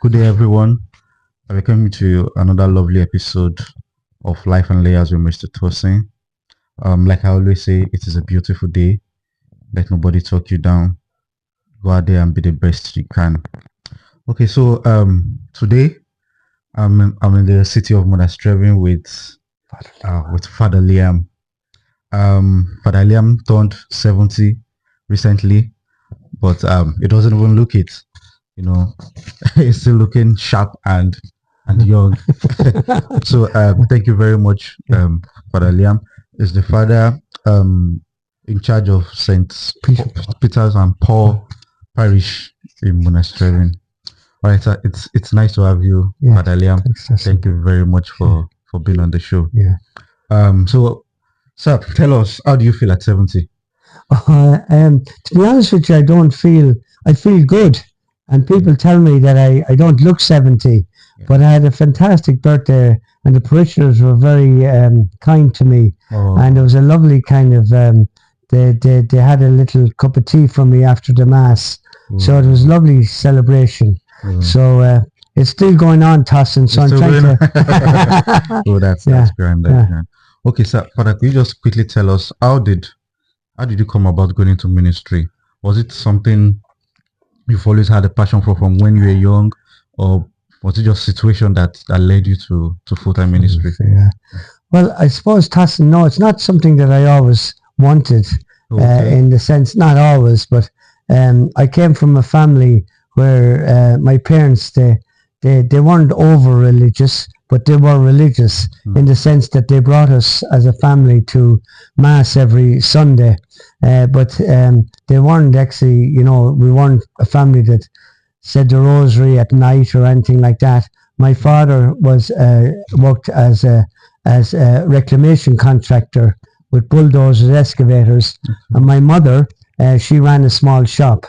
Good day, everyone. I welcome you to another lovely episode of Life and Layers with Mr. Tosin. Like I always say, it is a beautiful day. Let nobody talk you down. Go out there and be the best you can. Okay, so today I'm in the city of Monastrevin with Father Liam. Father Liam turned 70 recently, but it doesn't even look it. You know, he's still looking sharp and young. So thank you very much, Father Liam. Is the father in charge of Saint Peter's and Paul Parish in Monastrevin. All right, sir, it's nice to have you, Father Liam. Thank you very much for being on the show. So, sir, tell us, how do you feel at 70? To be honest with you, I feel good. And people tell me that I don't look 70, but I had a fantastic birthday and the parishioners were very kind to me. And it was a lovely kind of, they had a little cup of tea for me after the mass. So it was a lovely celebration. So it's still going on, Tossin, so I'm trying to... Oh, that's grand. Okay, sir, Father, could you just quickly tell us, how did you come about going into ministry? Was it something you've always had a passion for from when you were young, or was it just situation that led you to full-time ministry? Well, I suppose, Tossin, no, it's not something that I always wanted, in the sense, not always, but I came from a family where my parents, they weren't over-religious, but they were religious in the sense that they brought us as a family to Mass every Sunday. But they weren't actually, we weren't a family that said the rosary at night or anything like that. My father worked as a reclamation contractor with bulldozers, excavators, and my mother, she ran a small shop.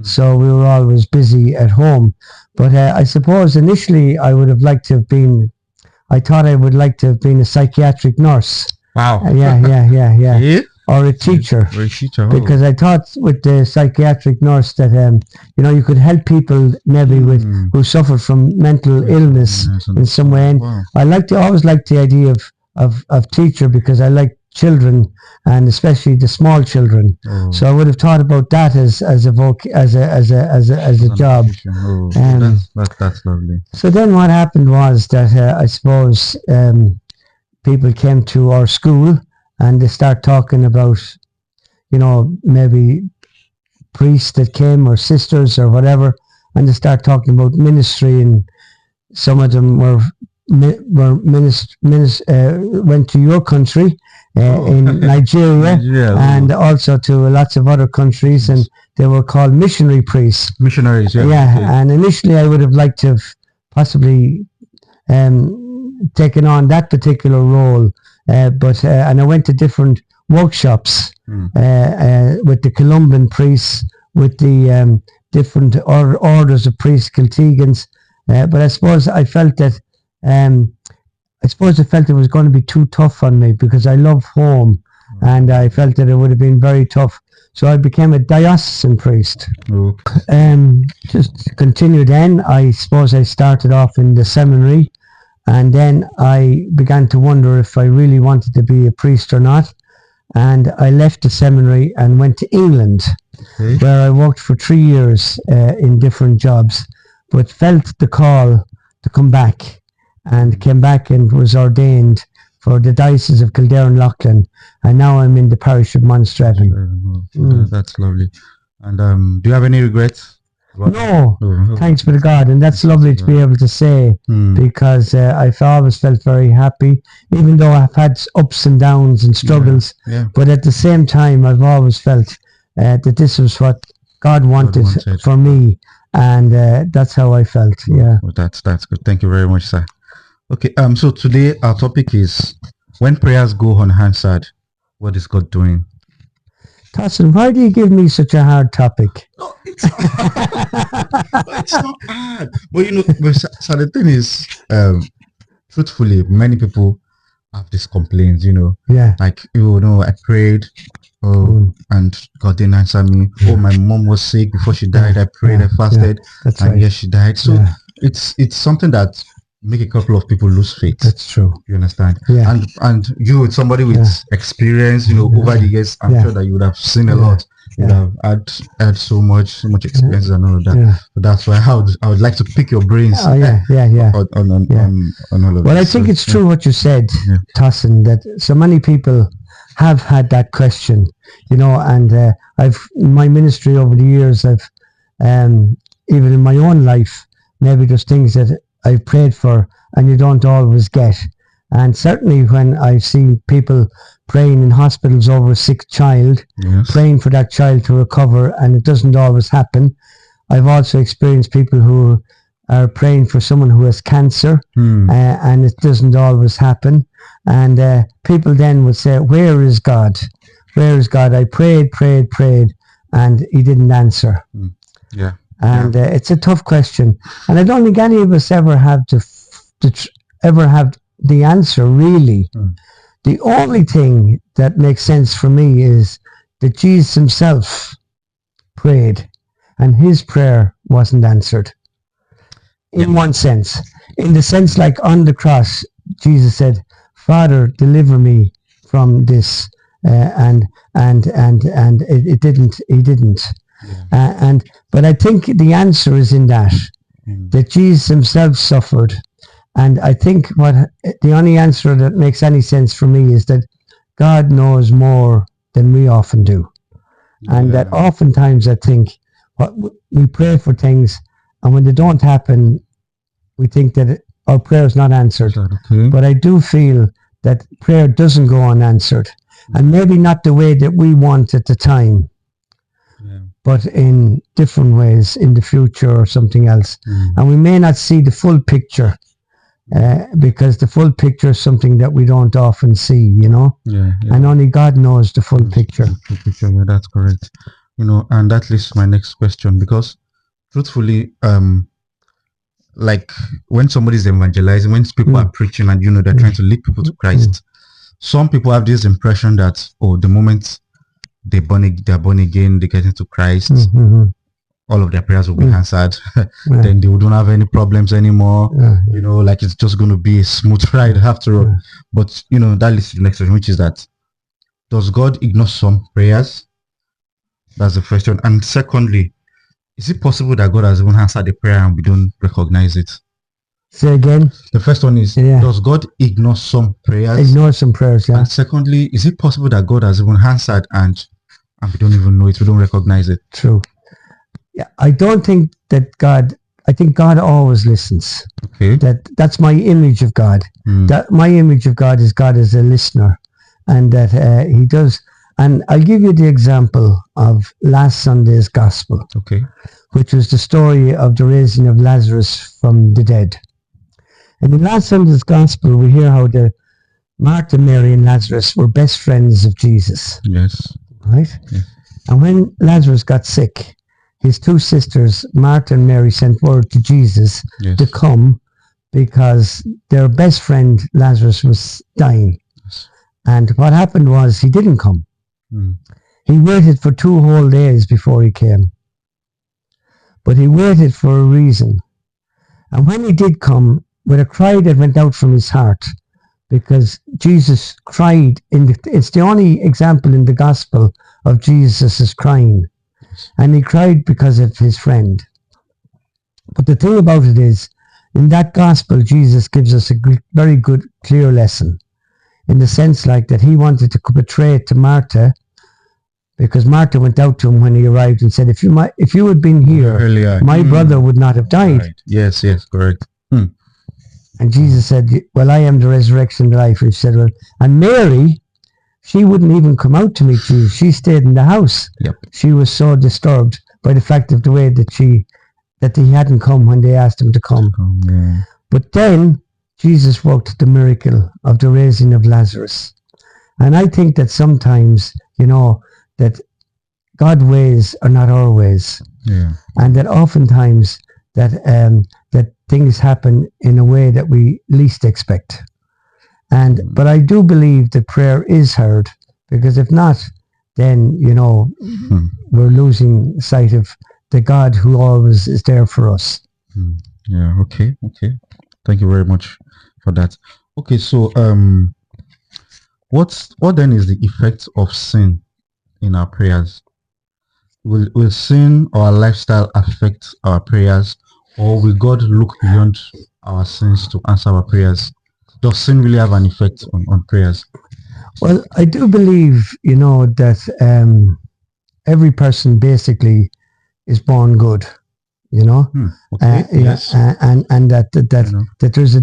So we were always busy at home. But I suppose initially I would have liked to have been, I thought I would like to have been a psychiatric nurse. Wow. Yeah. Or a teacher. Because I thought with the psychiatric nurse that, you could help people maybe who suffered from mental illness in some way. And I always liked the idea of teacher because I like children and especially the small children. So I would have thought about that as a job. That's lovely. So then what happened was that I suppose people came to our school and they start talking about, maybe priests that came or sisters or whatever, and they start talking about ministry, and some of them went to your country in Nigeria and also to lots of other countries, and they were called missionary priests. Missionaries, And initially I would have liked to have possibly taken on that particular role, but and I went to different workshops with the Columban priests, with the different orders of priests, Kiltegans, but I suppose I felt that it was going to be too tough on me because I love home, and I felt that it would have been very tough. So I became a diocesan priest. Just continue then. I suppose I started off in the seminary, and then I began to wonder if I really wanted to be a priest or not. And I left the seminary and went to England, where I worked for 3 years in different jobs, but felt the call to come back, and came back and was ordained for the Diocese of Kildare and Loughlin, and now I'm in the parish of Monastrevin. That's lovely. And do you have any regrets? No, thanks be to God, and that's lovely to be able to say, because I've always felt very happy, even though I've had ups and downs and struggles, but at the same time I've always felt that this was what God wanted for me, and that's how I felt. Well, that's good. Thank you very much, sir. Okay, so today our topic is, when prayers go unanswered, what is God doing? Tossin, why do you give me such a hard topic? No, it's not hard. But so the thing is, truthfully, many people have these complaints, like, I prayed, and God didn't answer me. My mom was sick before she died. I prayed, I fasted, and yes, she died. So it's something that make a couple of people lose faith. That's true. You understand? Yeah. And you, somebody with experience, over the years, I'm sure that you would have seen a lot. You would have had so much experience and all of that. Yeah. So that's why I would like to pick your brains. Oh, on all of well, this. I think it's true what you said, Tossin, that so many people have had that question, and I've in my ministry over the years, I've even in my own life, maybe there's things that I've prayed for and you don't always get. And certainly when I've seen people praying in hospitals over a sick child, praying for that child to recover, and it doesn't always happen. I've also experienced people who are praying for someone who has cancer, and it doesn't always happen. And people then would say, where is God? Where is God? I prayed, and he didn't answer. Yeah. And it's a tough question. And I don't think any of us ever have ever have the answer, really. The only thing that makes sense for me is that Jesus himself prayed, and his prayer wasn't answered. In one sense. In the sense, like on the cross, Jesus said, Father, deliver me from this. And it didn't. He didn't. But I think the answer is in that Jesus himself suffered. And I think the only answer that makes any sense for me is that God knows more than we often do. And that oftentimes I think we pray for things, and when they don't happen, we think that our prayer is not answered. But I do feel that prayer doesn't go unanswered. And maybe not the way that we want at the time, but in different ways in the future or something else. And we may not see the full picture, because the full picture is something that we don't often see, and only God knows the full picture. Yeah, that's correct. And that leads to my next question, because truthfully, like when somebody's evangelizing, when people are preaching and they're trying to lead people to Christ, some people have this impression that the moment they're born again, they get into Christ, all of their prayers will be answered. Then they don't have any problems anymore. Like it's just going to be a smooth ride after all. But that leads to the next question, which is that, does God ignore some prayers? That's the first one. And secondly, is it possible that God has even answered the prayer and we don't recognize it? Say again. The first one is, does God ignore some prayers? Ignore some prayers, yeah. And secondly, is it possible that God has even answered and we don't even know it, we don't recognize it? True. Yeah, I don't think that I think God always listens. Okay. That's my image of God. That my image of God is God as a listener, and that he does. And I'll give you the example of last Sunday's gospel. Okay. Which was the story of the raising of Lazarus from the dead. And in last Sunday's gospel, we hear how Martha, Mary, and Lazarus were best friends of Jesus. Yes. Right? Yes. And when Lazarus got sick, his two sisters, Martha and Mary, sent word to Jesus to come, because their best friend, Lazarus, was dying. Yes. And what happened was he didn't come. He waited for 2 whole days before he came. But he waited for a reason. And when he did come, with a cry that went out from his heart, because Jesus cried, it's the only example in the gospel of Jesus' crying. And he cried because of his friend. But the thing about it is, in that gospel, Jesus gives us a very good, clear lesson, in the sense like that he wanted to betray it to Martha, because Martha went out to him when he arrived and said, if you had been here earlier, my brother would not have died. Right. Yes, correct. And Jesus said, well, I am the resurrection and the life. And she said, well, and Mary, she wouldn't even come out to meet Jesus. She stayed in the house. Yep. She was so disturbed by the fact of the way that he hadn't come when they asked him to come. Yeah. But then Jesus worked the miracle of the raising of Lazarus. And I think that sometimes, that God's ways are not our ways. Yeah. And that oftentimes that things happen in a way that we least expect. But I do believe that prayer is heard, because if not, then, we're losing sight of the God who always is there for us. Yeah. Okay. Okay. Thank you very much for that. Okay. So what then is the effect of sin in our prayers? Will sin or our lifestyle affect our prayers, or will God look beyond our sins to answer our prayers? Does sin really have an effect on prayers? Well, I do believe, that every person basically is born good, you know, Okay. yeah, Yes. and You know. that there's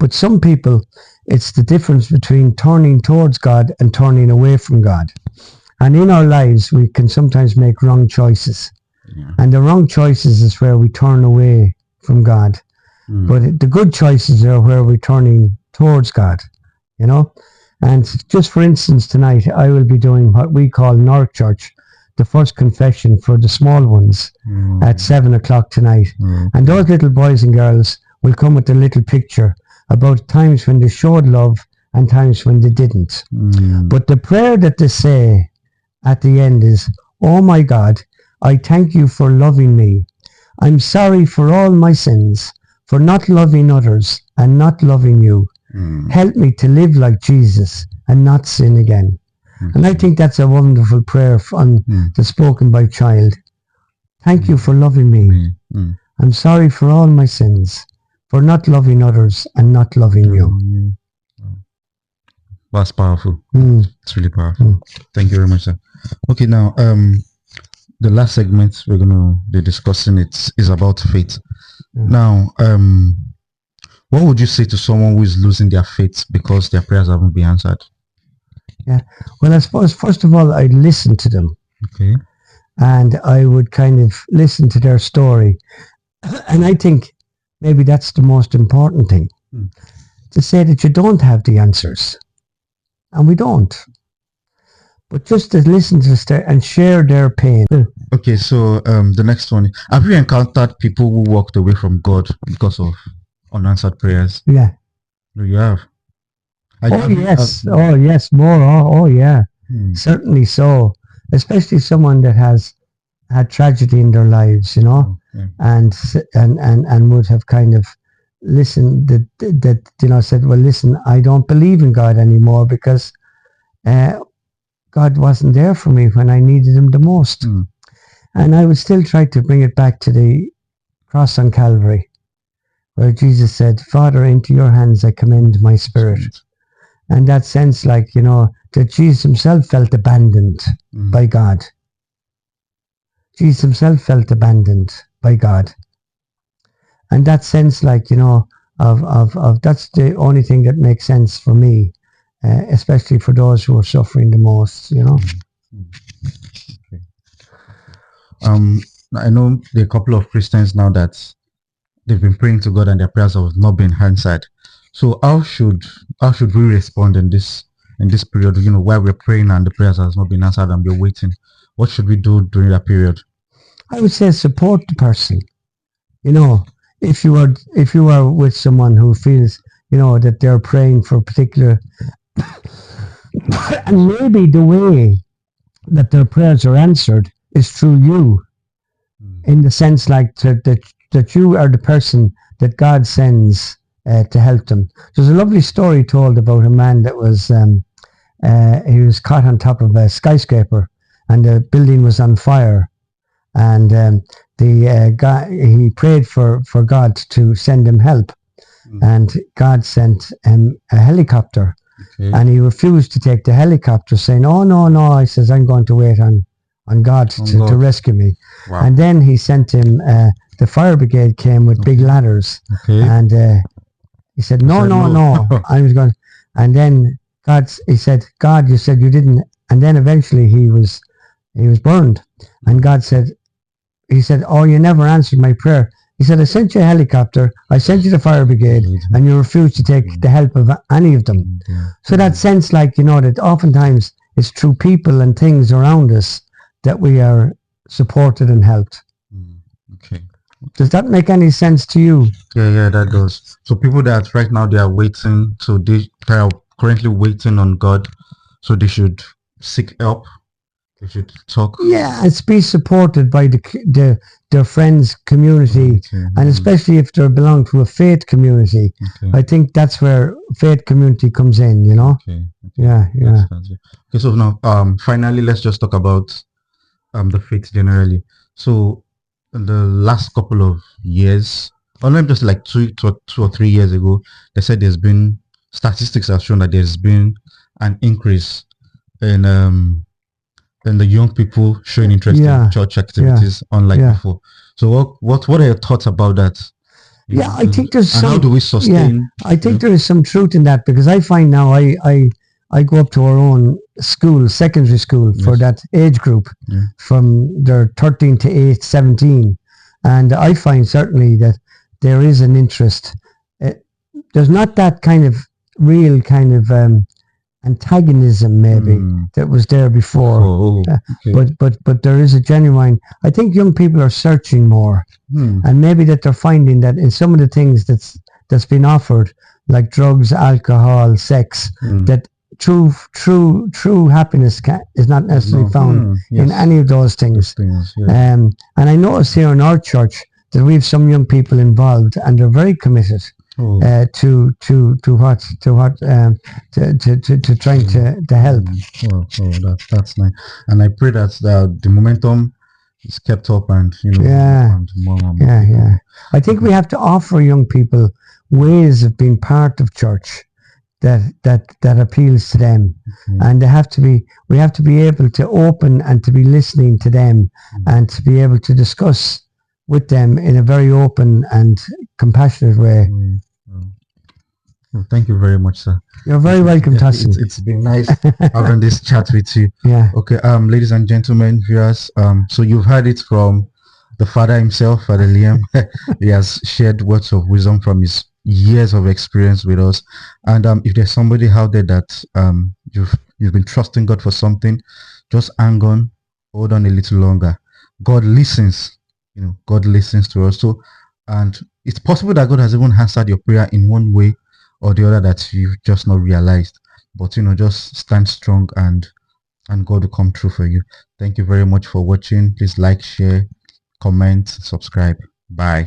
but some people, it's the difference between turning towards God and turning away from God. And in our lives, we can sometimes make wrong choices, Yeah. and the wrong choices is where we turn away from God. But the good choices are where we're turning towards God, you know. And just for instance, tonight I will be doing what we call in our church the first confession for the small ones at 7 o'clock tonight. And those little boys and girls will come with a little picture about times when they showed love and times when they didn't. But the prayer that they say at the end is, "Oh my God, I thank you for loving me. I'm sorry for all my sins, for not loving others and not loving you. Help me to live like Jesus and not sin again." And I think that's a wonderful prayer from the spoken by child. Thank you for loving me. I'm sorry for all my sins, for not loving others and not loving you. That's powerful. It's really powerful. Thank you very much, sir. Okay, now the last segment we're gonna be discussing is about faith. Now, what would you say to someone who is losing their faith because their prayers haven't been answered? Yeah. Well, I suppose first of all I'd listen to them. Okay. And I would kind of listen to their story. And I think maybe that's the most important thing, to say that you don't have the answers. And we don't. But just to listen to the story and share their pain. Okay, so the next one. Have you encountered people who walked away from God because of unanswered prayers? Yeah. No, you have. Yes. Oh, yes. More. Oh yeah. Certainly so. Especially someone that has had tragedy in their lives, and would have kind of listened that said, well, listen, I don't believe in God anymore because God wasn't there for me when I needed him the most. And I would still try to bring it back to the cross on Calvary, where Jesus said, "Father, into your hands I commend my spirit." And that sense, that Jesus himself felt abandoned by God. Jesus himself felt abandoned by God. And that sense, of that's the only thing that makes sense for me, especially for those who are suffering the most, Okay. I know there are a couple of Christians now that they've been praying to God and their prayers have not been answered. So how should we respond in this period? While we're praying and the prayers has not been answered and we're waiting, what should we do during that period? I would say support the person. If you are with someone who feels that they're praying for a particular, and maybe the way that their prayers are answered is through you, in the sense that you are the person that God sends to help them. There's a lovely story told about a man that was he was caught on top of a skyscraper and the building was on fire, and the guy, he prayed for God to send him help, and God sent him a helicopter. And he refused to take the helicopter, saying, "Oh no," I says, "I'm going to wait on God to rescue me." Wow. And then he sent him, the fire brigade came with big ladders, and he said, no, I was going. And then he said, "God, you said you didn't." And then eventually he was burned, and God said, "Oh, you never answered my prayer." He said, "I sent you a helicopter, I sent you the fire brigade, and you refused to take the help of any of them." So that sense, that oftentimes it's through people and things around us that we are supported and helped. Okay. Does that make any sense to you? Yeah, that does. So people that right now they are waiting, so they are currently waiting on God, so they should seek help They should talk. Yeah, and be supported by their friends community, and especially if they belong to a faith community. Okay. I think that's where faith community comes in. Okay. Yeah, yeah. Okay, so now finally let's just talk about the faith generally. So in the last couple of years, or maybe just like 2 or 3 years ago, they said there's been statistics have shown that there's been an increase in the young people showing interest in church activities unlike before. So what are your thoughts about that? Yeah, I think there's some. How do we sustain? Yeah, I think there is some truth in that, because I find now I go up to our own school, secondary school, for that age group, from their 13 to 8, 17, and I find certainly that there is an interest. There's not that kind of real kind of antagonism maybe that was there before, but there is a genuine. I think young people are searching more, and maybe that they're finding that in some of the things that's been offered, like drugs, alcohol, sex, that true happiness is not necessarily found in any of those things. And I notice here in our church that we have some young people involved, and they're very committed to trying to help. That's nice, and I pray that the momentum is kept up, and and more. I think we have to offer young people ways of being part of church that appeals to them, and we have to be able to open and to be listening to them, and to be able to discuss with them in a very open and compassionate way. Well, thank you very much, sir. You're very welcome, Tassin. It's been nice having this chat with you. Yeah. Okay, ladies and gentlemen, viewers, so you've heard it from the father himself, Father Liam. He has shared words of wisdom from his years of experience with us. And if there's somebody out there that you've been trusting God for something, just hang on, hold on a little longer. God listens. God listens to us. So, and it's possible that God has even answered your prayer in one way or the other that you've just not realized. But just stand strong, and God will come through for you. Thank you very much for watching. Please like, share, comment, subscribe. Bye.